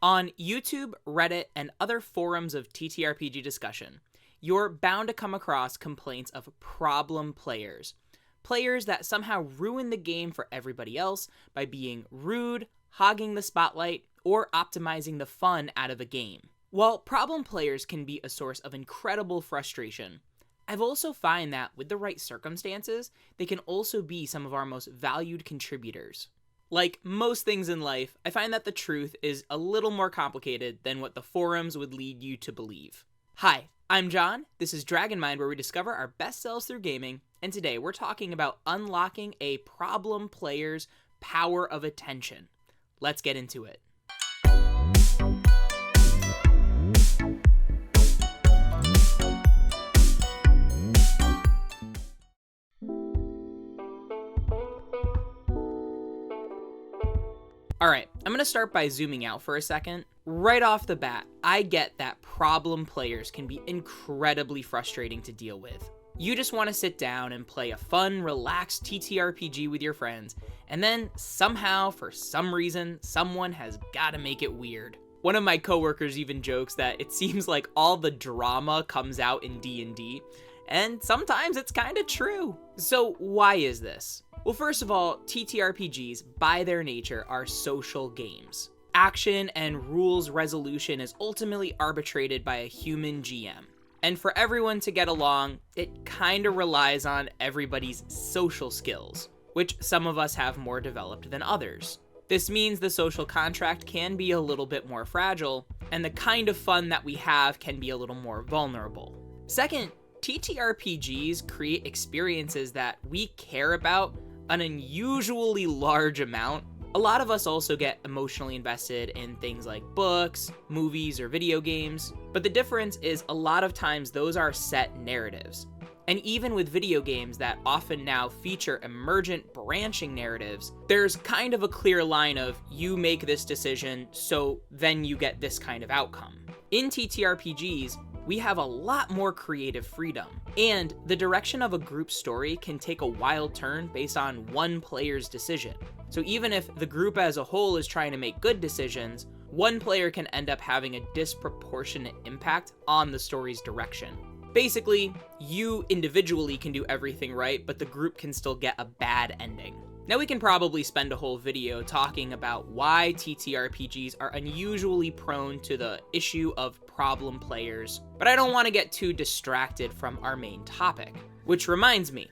On YouTube, Reddit, and other forums of TTRPG discussion, you're bound to come across complaints of problem players. Players that somehow ruin the game for everybody else by being rude, hogging the spotlight, or optimizing the fun out of a game. While problem players can be a source of incredible frustration, I've also found that with the right circumstances, they can also be some of our most valued contributors. Like most things in life, I find that the truth is a little more complicated than what the forums would lead you to believe. Hi, I'm John. This is Dragon Mind, where we discover our best selves through gaming, and today we're talking about unlocking a problem player's power of attention. Let's get into it. Alright, I'm going to start by zooming out for a second. Right off the bat, I get that problem players can be incredibly frustrating to deal with. You just want to sit down and play a fun, relaxed TTRPG with your friends, and then somehow, for some reason, someone has got to make it weird. One of my coworkers even jokes that it seems like all the drama comes out in D&D, and sometimes it's kind of true. So why is this? Well, first of all, TTRPGs, by their nature, are social games. Action and rules resolution is ultimately arbitrated by a human GM. And for everyone to get along, it kinda relies on everybody's social skills, which some of us have more developed than others. This means the social contract can be a little bit more fragile, and the kind of fun that we have can be a little more vulnerable. Second, TTRPGs create experiences that we care about an unusually large amount. A lot of us also get emotionally invested in things like books, movies, or video games, but the difference is a lot of times those are set narratives. And even with video games that often now feature emergent branching narratives, there's kind of a clear line of you make this decision, so then you get this kind of outcome. In TTRPGs, we have a lot more creative freedom, and the direction of a group story can take a wild turn based on one player's decision. So even if the group as a whole is trying to make good decisions, one player can end up having a disproportionate impact on the story's direction. Basically, you individually can do everything right, but the group can still get a bad ending. Now we can probably spend a whole video talking about why TTRPGs are unusually prone to the issue of problem players, but I don't want to get too distracted from our main topic. Which reminds me,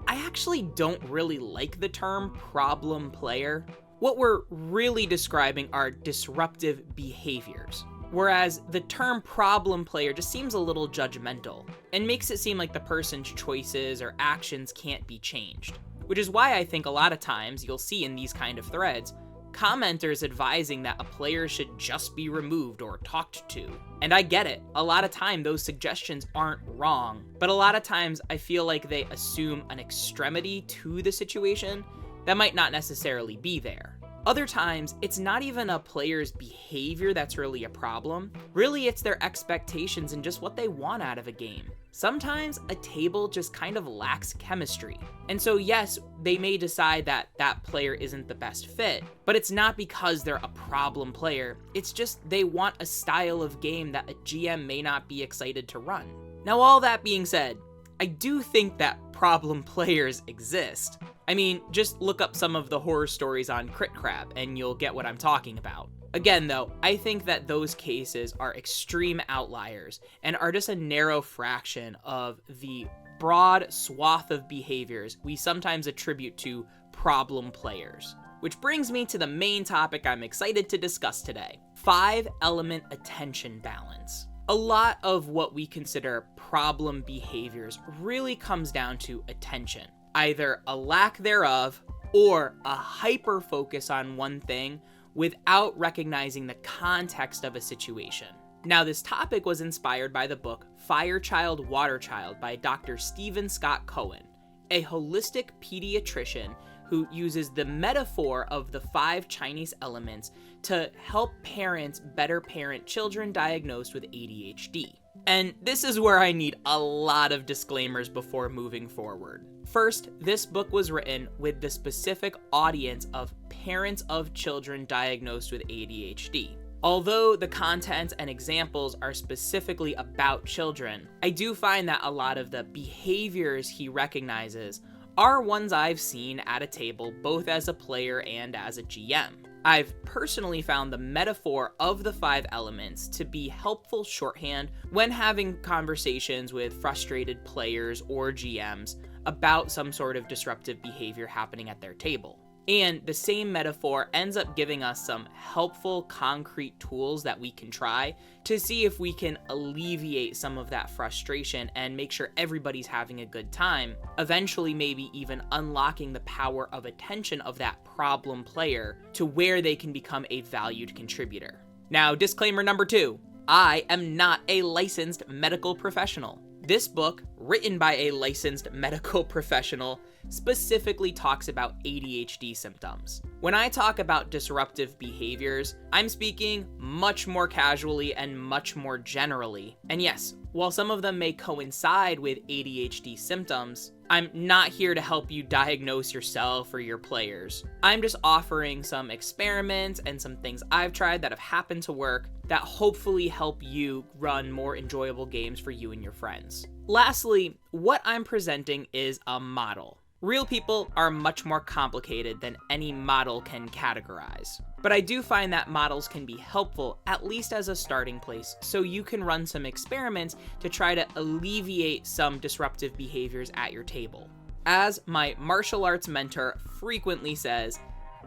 I actually don't really like the term problem player. What we're really describing are disruptive behaviors, whereas the term problem player just seems a little judgmental and makes it seem like the person's choices or actions can't be changed. Which is why I think a lot of times you'll see in these kind of threads, commenters advising that a player should just be removed or talked to. And I get it, a lot of time those suggestions aren't wrong, but a lot of times I feel like they assume an extremity to the situation that might not necessarily be there. Other times, it's not even a player's behavior that's really a problem. Really, it's their expectations and just what they want out of a game. Sometimes a table just kind of lacks chemistry. And so yes, they may decide that that player isn't the best fit, but it's not because they're a problem player. It's just they want a style of game that a GM may not be excited to run. Now, all that being said, I do think that problem players exist. I mean, just look up some of the horror stories on Crit Crap and you'll get what I'm talking about. Again though, I think that those cases are extreme outliers and are just a narrow fraction of the broad swath of behaviors we sometimes attribute to problem players. Which brings me to the main topic I'm excited to discuss today: 5-element attention balance. A lot of what we consider problem behaviors really comes down to attention. Either a lack thereof or a hyper focus on one thing without recognizing the context of a situation. Now, this topic was inspired by the book Fire Child, Water Child by Dr. Stephen Scott Cohen, a holistic pediatrician who uses the metaphor of the 5 Chinese elements to help parents better parent children diagnosed with ADHD. And this is where I need a lot of disclaimers before moving forward. First, this book was written with the specific audience of parents of children diagnosed with ADHD. Although the content and examples are specifically about children, I do find that a lot of the behaviors he recognizes are ones I've seen at a table both as a player and as a GM. I've personally found the metaphor of the 5 elements to be helpful shorthand when having conversations with frustrated players or GMs about some sort of disruptive behavior happening at their table. And the same metaphor ends up giving us some helpful, concrete tools that we can try to see if we can alleviate some of that frustration and make sure everybody's having a good time, eventually maybe even unlocking the power of attention of that problem player to where they can become a valued contributor. Now, disclaimer number 2, I am not a licensed medical professional. This book, written by a licensed medical professional, specifically talks about ADHD symptoms. When I talk about disruptive behaviors, I'm speaking much more casually and much more generally. And yes, while some of them may coincide with ADHD symptoms, I'm not here to help you diagnose yourself or your players. I'm just offering some experiments and some things I've tried that have happened to work that hopefully help you run more enjoyable games for you and your friends. Lastly, what I'm presenting is a model. Real people are much more complicated than any model can categorize. But I do find that models can be helpful, at least as a starting place, so you can run some experiments to try to alleviate some disruptive behaviors at your table. As my martial arts mentor frequently says,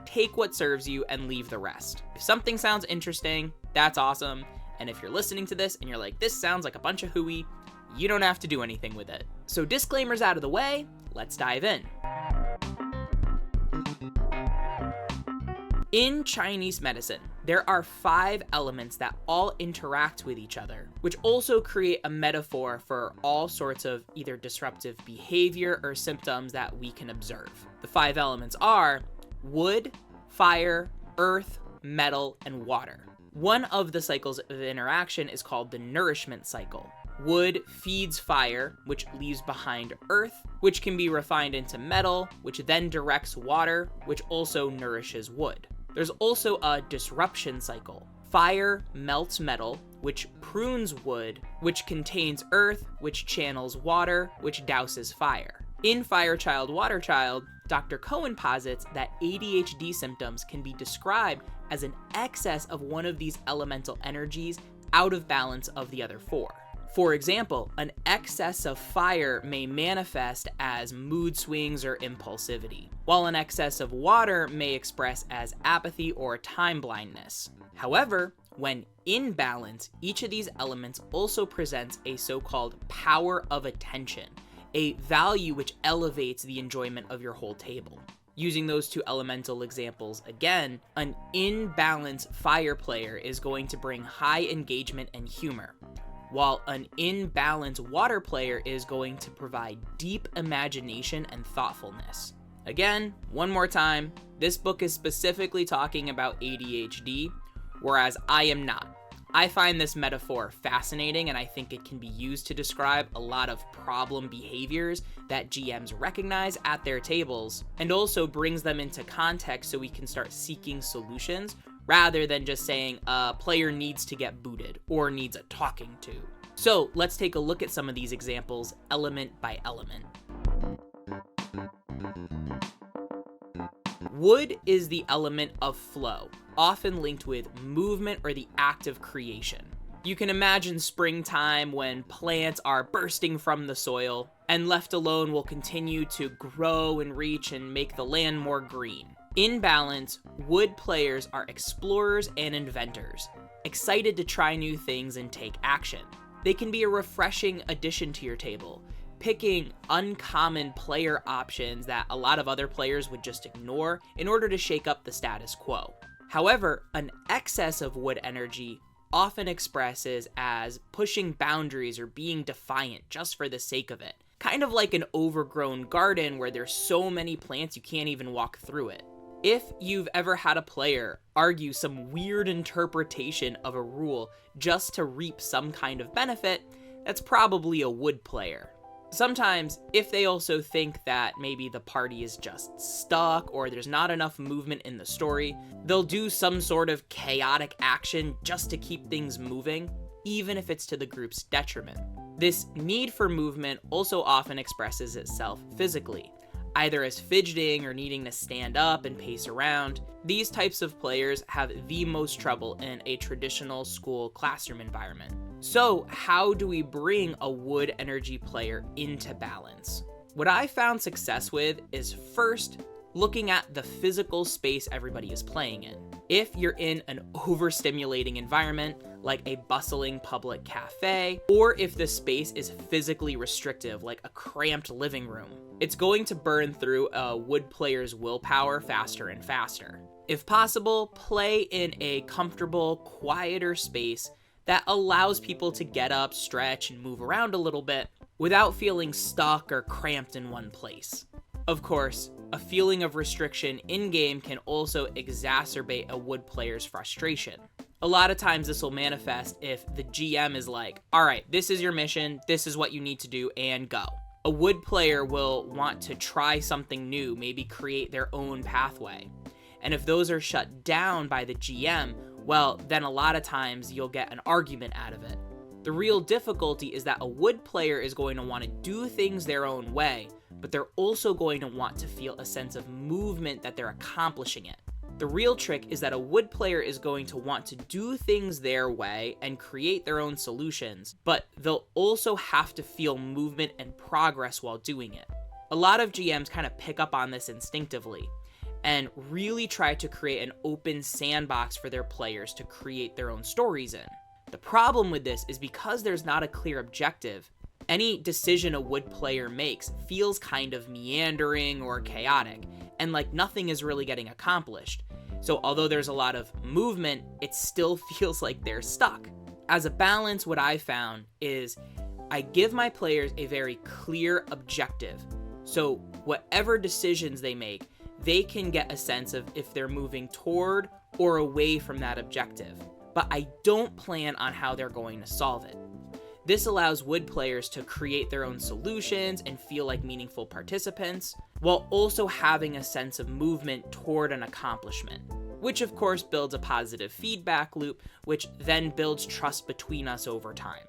take what serves you and leave the rest. If something sounds interesting, that's awesome. And if you're listening to this and you're like, this sounds like a bunch of hooey, you don't have to do anything with it. So disclaimers out of the way, let's dive in. In Chinese medicine, there are 5 elements that all interact with each other, which also create a metaphor for all sorts of either disruptive behavior or symptoms that we can observe. The 5 elements are wood, fire, earth, metal, and water. One of the cycles of interaction is called the nourishment cycle. Wood feeds fire, which leaves behind earth, which can be refined into metal, which then directs water, which also nourishes wood. There's also a disruption cycle. Fire melts metal, which prunes wood, which contains earth, which channels water, which douses fire. In Fire Child, Water Child, Dr. Cohen posits that ADHD symptoms can be described as an excess of one of these elemental energies out of balance of the other 4. For example, an excess of fire may manifest as mood swings or impulsivity, while an excess of water may express as apathy or time blindness. However, when in balance, each of these elements also presents a so-called power of attention, a value which elevates the enjoyment of your whole table. Using those 2 elemental examples again, an in-balance fire player is going to bring high engagement and humor, while an in-balance water player is going to provide deep imagination and thoughtfulness. Again, one more time, this book is specifically talking about ADHD, whereas I am not. I find this metaphor fascinating, and I think it can be used to describe a lot of problem behaviors that GMs recognize at their tables, and also brings them into context so we can start seeking solutions rather than just saying a player needs to get booted or needs a talking to. So let's take a look at some of these examples element by element. Wood is the element of flow, often linked with movement or the act of creation. You can imagine springtime when plants are bursting from the soil, and left alone will continue to grow and reach and make the land more green. In balance, wood players are explorers and inventors, excited to try new things and take action. They can be a refreshing addition to your table, picking uncommon player options that a lot of other players would just ignore in order to shake up the status quo. However, an excess of wood energy often expresses as pushing boundaries or being defiant just for the sake of it. Kind of like an overgrown garden where there's so many plants you can't even walk through it. If you've ever had a player argue some weird interpretation of a rule just to reap some kind of benefit, that's probably a wood player. Sometimes, if they also think that maybe the party is just stuck or there's not enough movement in the story, they'll do some sort of chaotic action just to keep things moving, even if it's to the group's detriment. This need for movement also often expresses itself physically, either as fidgeting or needing to stand up and pace around. These types of players have the most trouble in a traditional school classroom environment. So how do we bring a wood energy player into balance? What I found success with is first looking at the physical space everybody is playing in. If you're in an overstimulating environment, like a bustling public cafe, or if the space is physically restrictive, like a cramped living room, it's going to burn through a wood player's willpower faster and faster. If possible, play in a comfortable, quieter space that allows people to get up, stretch, and move around a little bit without feeling stuck or cramped in one place. Of course, a feeling of restriction in-game can also exacerbate a wood player's frustration. A lot of times this will manifest if the GM is like, all right, this is your mission, this is what you need to do, and go. A wood player will want to try something new, maybe create their own pathway. And if those are shut down by the GM, well, then a lot of times you'll get an argument out of it. The real difficulty is that a wood player is going to want to do things their own way, but they're also going to want to feel a sense of movement that they're accomplishing it. The real trick is that a wood player is going to want to do things their way and create their own solutions, but they'll also have to feel movement and progress while doing it. A lot of GMs kind of pick up on this instinctively and really try to create an open sandbox for their players to create their own stories in. The problem with this is because there's not a clear objective, any decision a wood player makes feels kind of meandering or chaotic, and like nothing is really getting accomplished. So although there's a lot of movement, it still feels like they're stuck. As a balance, what I found is I give my players a very clear objective. So whatever decisions they make, they can get a sense of if they're moving toward or away from that objective. But I don't plan on how they're going to solve it. This allows wood players to create their own solutions and feel like meaningful participants, while also having a sense of movement toward an accomplishment, which of course builds a positive feedback loop, which then builds trust between us over time.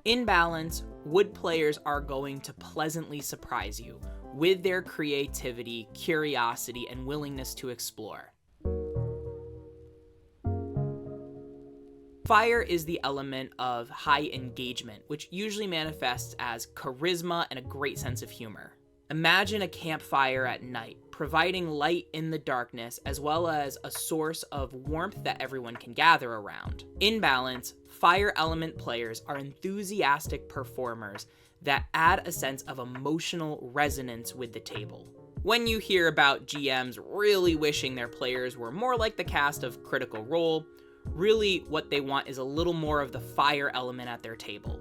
In balance, wood players are going to pleasantly surprise you with their creativity, curiosity, and willingness to explore. Fire is the element of high engagement, which usually manifests as charisma and a great sense of humor. Imagine a campfire at night, providing light in the darkness as well as a source of warmth that everyone can gather around. In balance, fire element players are enthusiastic performers that add a sense of emotional resonance with the table. When you hear about GMs really wishing their players were more like the cast of Critical Role, really what they want is a little more of the fire element at their table.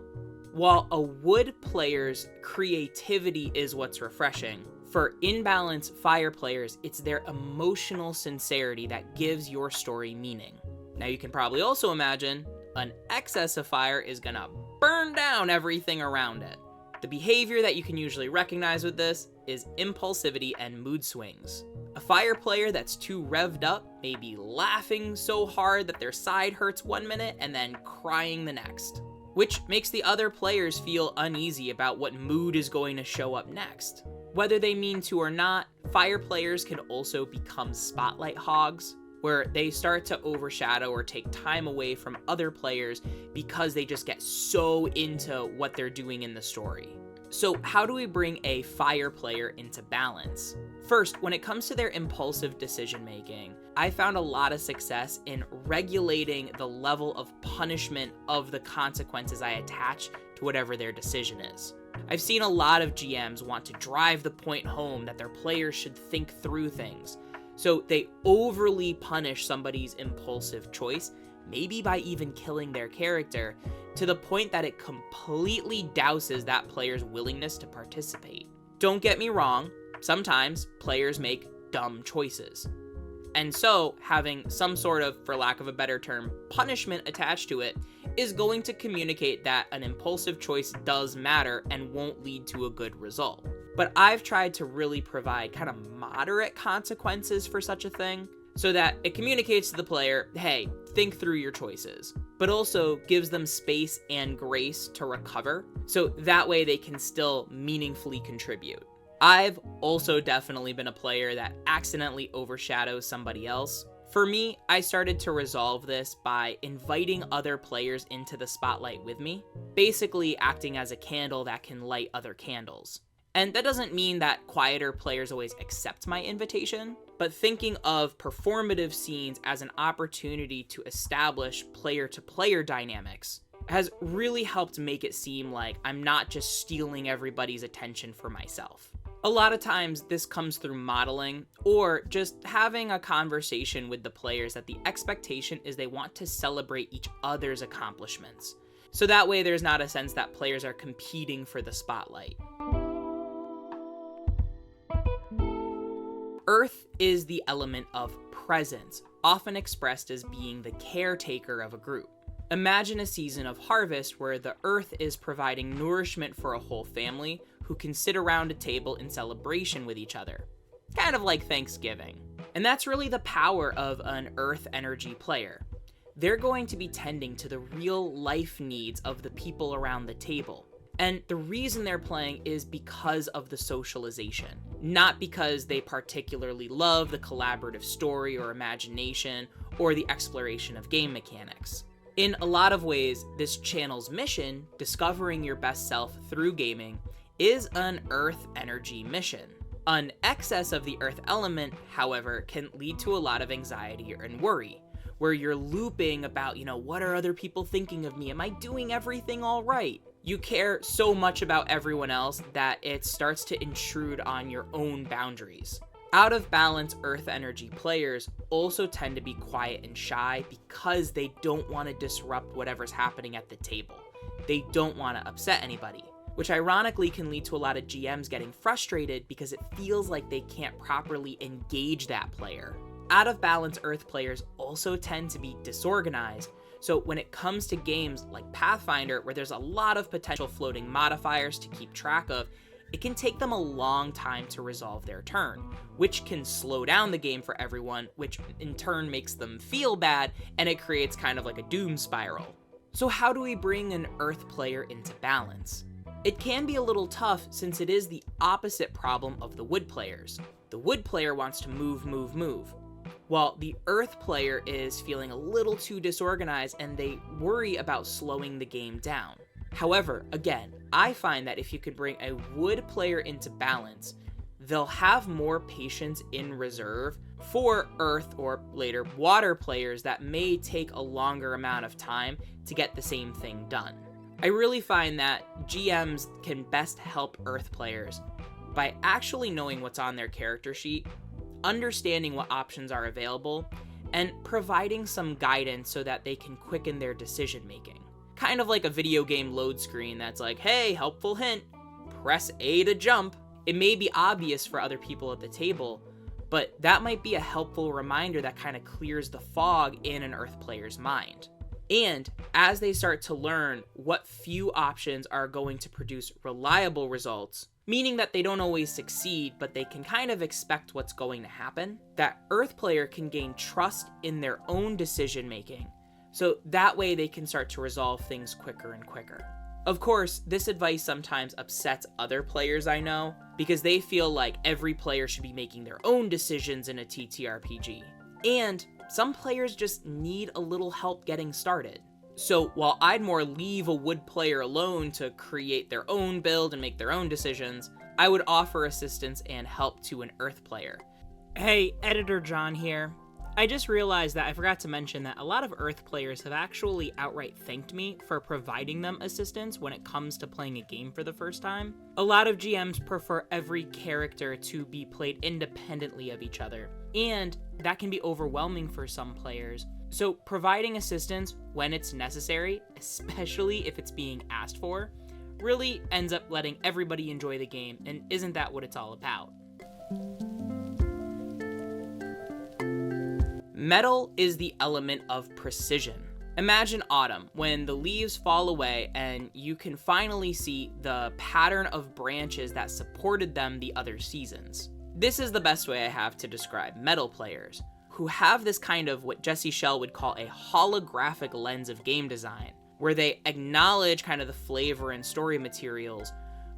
While a wood player's creativity is what's refreshing, for in-balance fire players, it's their emotional sincerity that gives your story meaning. Now you can probably also imagine an excess of fire is gonna burn down everything around it. The behavior that you can usually recognize with this is impulsivity and mood swings. A fire player that's too revved up may be laughing so hard that their side hurts 1 minute and then crying the next, which makes the other players feel uneasy about what mood is going to show up next. Whether they mean to or not, fire players can also become spotlight hogs, where they start to overshadow or take time away from other players because they just get so into what they're doing in the story. So how do we bring a fire player into balance? First, when it comes to their impulsive decision making, I found a lot of success in regulating the level of punishment of the consequences I attach to whatever their decision is. I've seen a lot of GMs want to drive the point home that their players should think through things, so they overly punish somebody's impulsive choice, maybe by even killing their character, to the point that it completely douses that player's willingness to participate. Don't get me wrong, sometimes players make dumb choices. And so having some sort of, for lack of a better term, punishment attached to it is going to communicate that an impulsive choice does matter and won't lead to a good result. But I've tried to really provide kind of moderate consequences for such a thing, so that it communicates to the player, hey, think through your choices, but also gives them space and grace to recover, so that way they can still meaningfully contribute. I've also definitely been a player that accidentally overshadows somebody else. For me, I started to resolve this by inviting other players into the spotlight with me, basically acting as a candle that can light other candles. And that doesn't mean that quieter players always accept my invitation, but thinking of performative scenes as an opportunity to establish player-to-player dynamics has really helped make it seem like I'm not just stealing everybody's attention for myself. A lot of times this comes through modeling or just having a conversation with the players that the expectation is they want to celebrate each other's accomplishments. So that way there's not a sense that players are competing for the spotlight. Earth is the element of presence, often expressed as being the caretaker of a group. Imagine a season of harvest where the earth is providing nourishment for a whole family who can sit around a table in celebration with each other. Kind of like Thanksgiving. And that's really the power of an earth energy player. They're going to be tending to the real life needs of the people around the table. And the reason they're playing is because of the socialization, not because they particularly love the collaborative story or imagination or the exploration of game mechanics. In a lot of ways, this channel's mission, discovering your best self through gaming, is an earth energy mission. An excess of the earth element, however, can lead to a lot of anxiety and worry, where you're looping about, what are other people thinking of me? Am I doing everything all right? You care so much about everyone else that it starts to intrude on your own boundaries. Out of balance earth energy players also tend to be quiet and shy because they don't want to disrupt whatever's happening at the table. They don't want to upset anybody, which ironically can lead to a lot of GMs getting frustrated because it feels like they can't properly engage that player. Out of balance earth players also tend to be disorganized. So when it comes to games like Pathfinder, where there's a lot of potential floating modifiers to keep track of, it can take them a long time to resolve their turn, which can slow down the game for everyone, which in turn makes them feel bad, and it creates kind of like a doom spiral. So how do we bring an earth player into balance? It can be a little tough since it is the opposite problem of the wood players. The wood player wants to move, while the earth player is feeling a little too disorganized and they worry about slowing the game down. However, again, I find that if you could bring a wood player into balance, they'll have more patience in reserve for earth or later water players that may take a longer amount of time to get the same thing done. I really find that GMs can best help earth players by actually knowing what's on their character sheet, understanding what options are available, and providing some guidance so that they can quicken their decision making. Kind of like a video game load screen that's like, hey, helpful hint, press A to jump. It may be obvious for other people at the table, but that might be a helpful reminder that kind of clears the fog in an earth player's mind. And as they start to learn what few options are going to produce reliable results, meaning that they don't always succeed, but they can kind of expect what's going to happen, that earth player can gain trust in their own decision making, so that way they can start to resolve things quicker and quicker. Of course, this advice sometimes upsets other players I know, because they feel like every player should be making their own decisions in a TTRPG. And some players just need a little help getting started. So while I'd more leave a wood player alone to create their own build and make their own decisions, I would offer assistance and help to an earth player. Hey, Editor John here. I just realized that I forgot to mention that a lot of earth players have actually outright thanked me for providing them assistance when it comes to playing a game for the first time. A lot of GMs prefer every character to be played independently of each other, and that can be overwhelming for some players. So providing assistance when it's necessary, especially if it's being asked for, really ends up letting everybody enjoy the game, and isn't that what it's all about? Metal is the element of precision, Imagine autumn, when the leaves fall away and you can finally see the pattern of branches that supported them the other seasons. This is the best way I have to describe metal players, who have this kind of what Jesse Schell would call a holographic lens of game design, where they acknowledge kind of the flavor and story materials,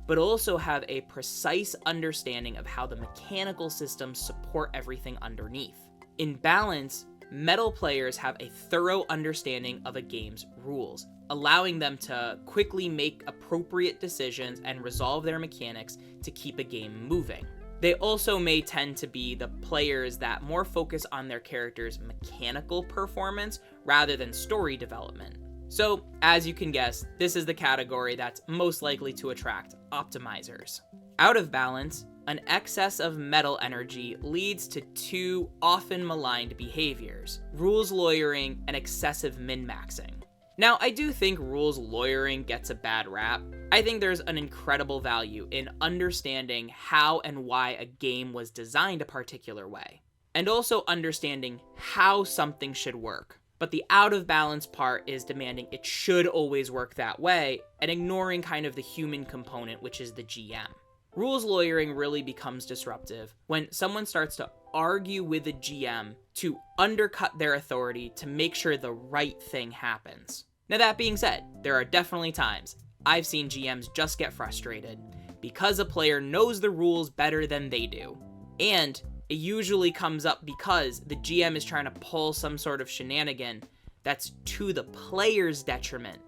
but also have a precise understanding of how the mechanical systems support everything underneath. In balance, metal players have a thorough understanding of a game's rules, allowing them to quickly make appropriate decisions and resolve their mechanics to keep a game moving. They also may tend to be the players that more focus on their character's mechanical performance rather than story development. So, as you can guess, this is the category that's most likely to attract optimizers. Out of balance, an excess of metal energy leads to two often maligned behaviors: rules lawyering and excessive min-maxing. Now, I do think rules lawyering gets a bad rap. I think there's an incredible value in understanding how and why a game was designed a particular way, and also understanding how something should work. But the out of balance part is demanding it should always work that way, and ignoring kind of the human component, which is the GM. Rules lawyering really becomes disruptive when someone starts to argue with the GM to undercut their authority to make sure the right thing happens. Now, that being said, there are definitely times I've seen GMs just get frustrated because a player knows the rules better than they do. And it usually comes up because the GM is trying to pull some sort of shenanigan that's to the player's detriment,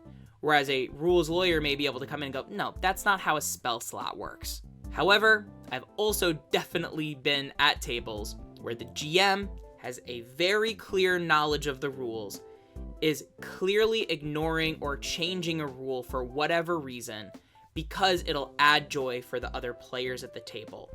whereas a rules lawyer may be able to come in and go, no, that's not how a spell slot works. However, I've also definitely been at tables where the GM has a very clear knowledge of the rules, is clearly ignoring or changing a rule for whatever reason because it'll add joy for the other players at the table.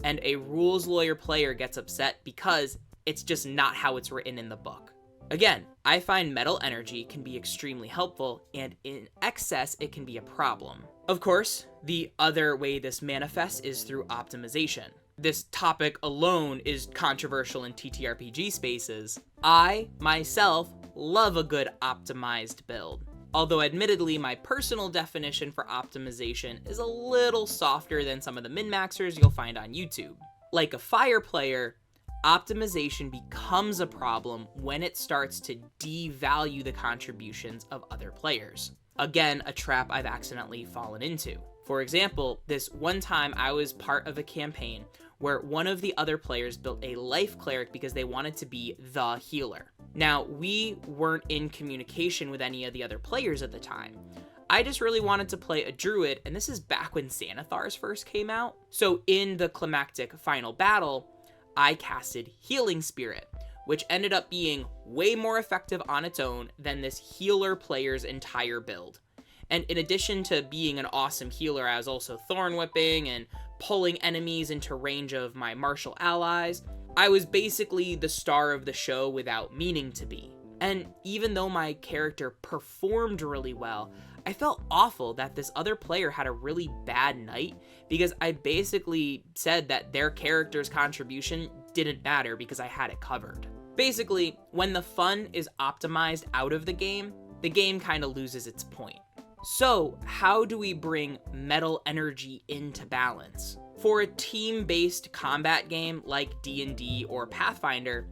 And a rules lawyer player gets upset because it's just not how it's written in the book. Again, I find metal energy can be extremely helpful, and in excess, it can be a problem. Of course, the other way this manifests is through optimization. This topic alone is controversial in TTRPG spaces. I, myself, love a good optimized build. Although admittedly, my personal definition for optimization is a little softer than some of the min-maxers you'll find on YouTube. Like a fire player, optimization becomes a problem when it starts to devalue the contributions of other players. Again, a trap I've accidentally fallen into. For example, this one time I was part of a campaign where one of the other players built a life cleric because they wanted to be the healer. Now, we weren't in communication with any of the other players at the time. I just really wanted to play a druid, and this is back when Xanathars first came out. So in the climactic final battle, I casted Healing Spirit, which ended up being way more effective on its own than this healer player's entire build. And in addition to being an awesome healer, I was also thorn whipping and pulling enemies into range of my martial allies. I was basically the star of the show without meaning to be. And even though my character performed really well, I felt awful that this other player had a really bad night because I basically said that their character's contribution didn't matter because I had it covered. Basically, when the fun is optimized out of the game kind of loses its point. So, how do we bring metal energy into balance? For a team-based combat game like D&D or Pathfinder,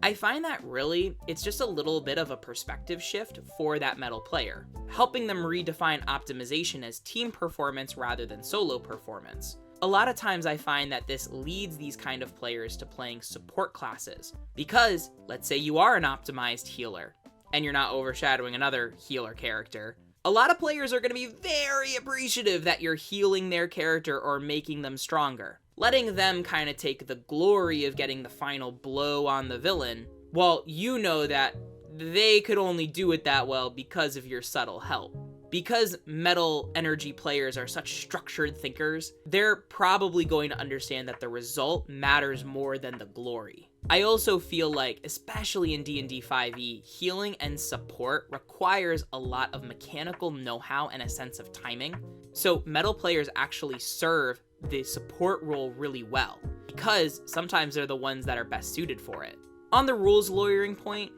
I find that really, it's just a little bit of a perspective shift for that metal player, helping them redefine optimization as team performance rather than solo performance. A lot of times I find that this leads these kind of players to playing support classes, because let's say you are an optimized healer, and you're not overshadowing another healer character. A lot of players are going to be very appreciative that you're healing their character or making them stronger, letting them kind of take the glory of getting the final blow on the villain, while you know that they could only do it that well because of your subtle help. Because metal energy players are such structured thinkers, they're probably going to understand that the result matters more than the glory. I also feel like, especially in D&D 5e, healing and support requires a lot of mechanical know-how and a sense of timing. So metal players actually serve the support role really well, because sometimes they're the ones that are best suited for it. On the rules lawyering point,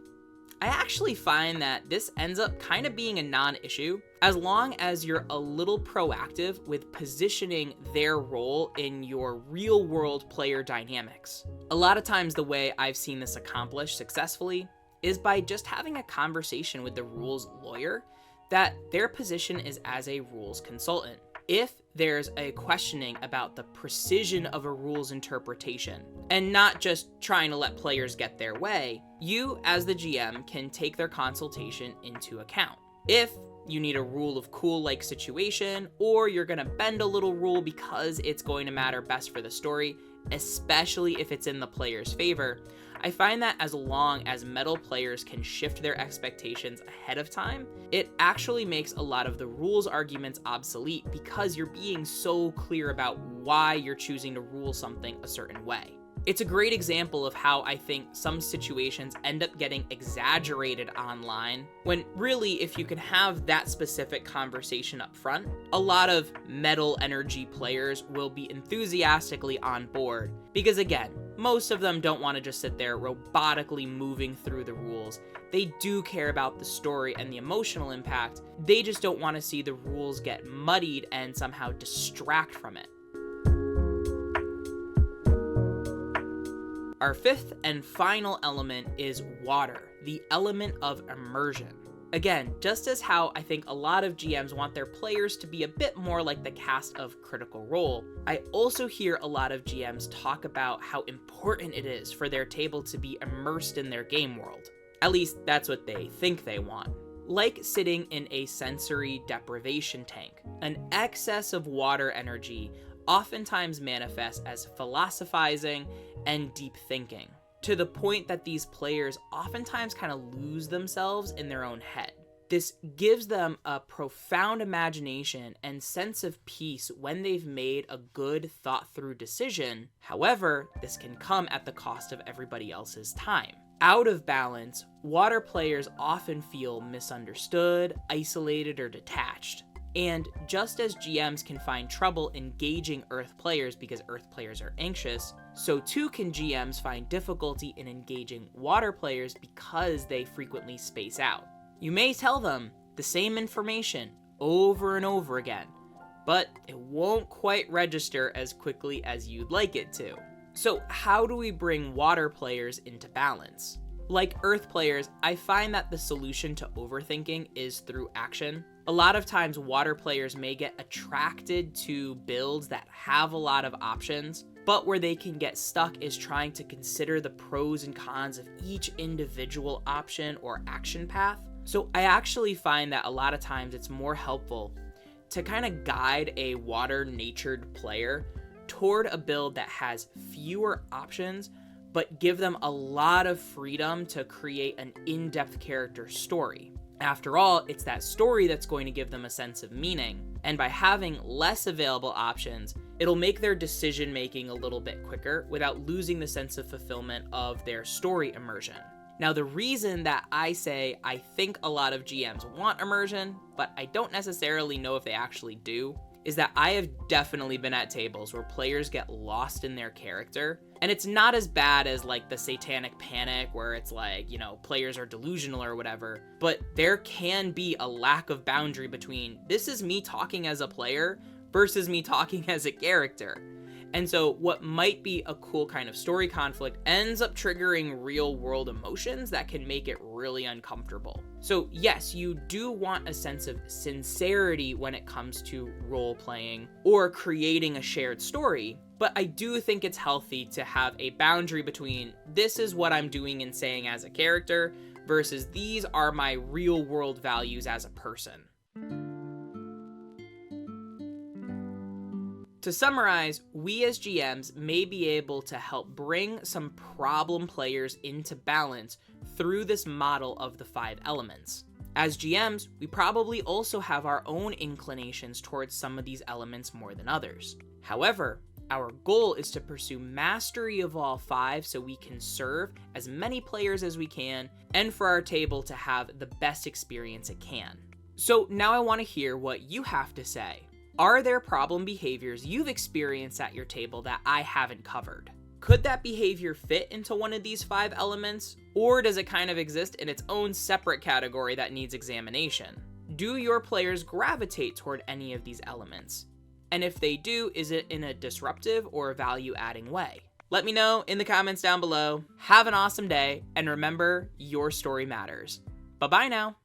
I actually find that this ends up kind of being a non-issue as long as you're a little proactive with positioning their role in your real-world player dynamics. A lot of times the way I've seen this accomplished successfully is by just having a conversation with the rules lawyer that their position is as a rules consultant. If there's a questioning about the precision of a rules interpretation, and not just trying to let players get their way, you as the GM can take their consultation into account. If you need a rule of cool-like situation, or you're gonna bend a little rule because it's going to matter best for the story, especially if it's in the player's favor, I find that as long as metal players can shift their expectations ahead of time, it actually makes a lot of the rules arguments obsolete because you're being so clear about why you're choosing to rule something a certain way. It's a great example of how I think some situations end up getting exaggerated online, when really, if you can have that specific conversation up front, a lot of metal energy players will be enthusiastically on board. Because again, most of them don't want to just sit there robotically moving through the rules. They do care about the story and the emotional impact. They just don't want to see the rules get muddied and somehow distract from it. Our fifth and final element is water, the element of immersion. Again, just as how I think a lot of GMs want their players to be a bit more like the cast of Critical Role, I also hear a lot of GMs talk about how important it is for their table to be immersed in their game world. At least that's what they think they want. Like sitting in a sensory deprivation tank, an excess of water energy oftentimes manifests as philosophizing and deep thinking, to the point that these players oftentimes kind of lose themselves in their own head. This gives them a profound imagination and sense of peace when they've made a good, thought-through decision. However, this can come at the cost of everybody else's time. Out of balance, water players often feel misunderstood, isolated, or detached. And just as GMs can find trouble engaging Earth players because Earth players are anxious, so too can GMs find difficulty in engaging water players because they frequently space out. You may tell them the same information over and over again, but it won't quite register as quickly as you'd like it to. So how do we bring water players into balance? Like Earth players, I find that the solution to overthinking is through action. A lot of times water players may get attracted to builds that have a lot of options, but where they can get stuck is trying to consider the pros and cons of each individual option or action path. So I actually find that a lot of times it's more helpful to kind of guide a water-natured player toward a build that has fewer options, but give them a lot of freedom to create an in-depth character story. After all, it's that story that's going to give them a sense of meaning, and by having less available options, it'll make their decision making a little bit quicker without losing the sense of fulfillment of their story immersion. Now, the reason that I say I think a lot of GMs want immersion, but I don't necessarily know if they actually do, is that I have definitely been at tables where players get lost in their character, and it's not as bad as like the satanic panic where it's like, you know, players are delusional or whatever, but there can be a lack of boundary between this is me talking as a player versus me talking as a character. And so what might be a cool kind of story conflict ends up triggering real world emotions that can make it really uncomfortable. So yes, you do want a sense of sincerity when it comes to role playing or creating a shared story, but I do think it's healthy to have a boundary between this is what I'm doing and saying as a character versus these are my real world values as a person. To summarize, we as GMs may be able to help bring some problem players into balance through this model of the 5 elements. As GMs, we probably also have our own inclinations towards some of these elements more than others. However, our goal is to pursue mastery of all 5 so we can serve as many players as we can and for our table to have the best experience it can. So now I want to hear what you have to say. Are there problem behaviors you've experienced at your table that I haven't covered? Could that behavior fit into one of these 5 elements? Or does it kind of exist in its own separate category that needs examination? Do your players gravitate toward any of these elements? And if they do, is it in a disruptive or value-adding way? Let me know in the comments down below. Have an awesome day, and remember, your story matters. Bye-bye now.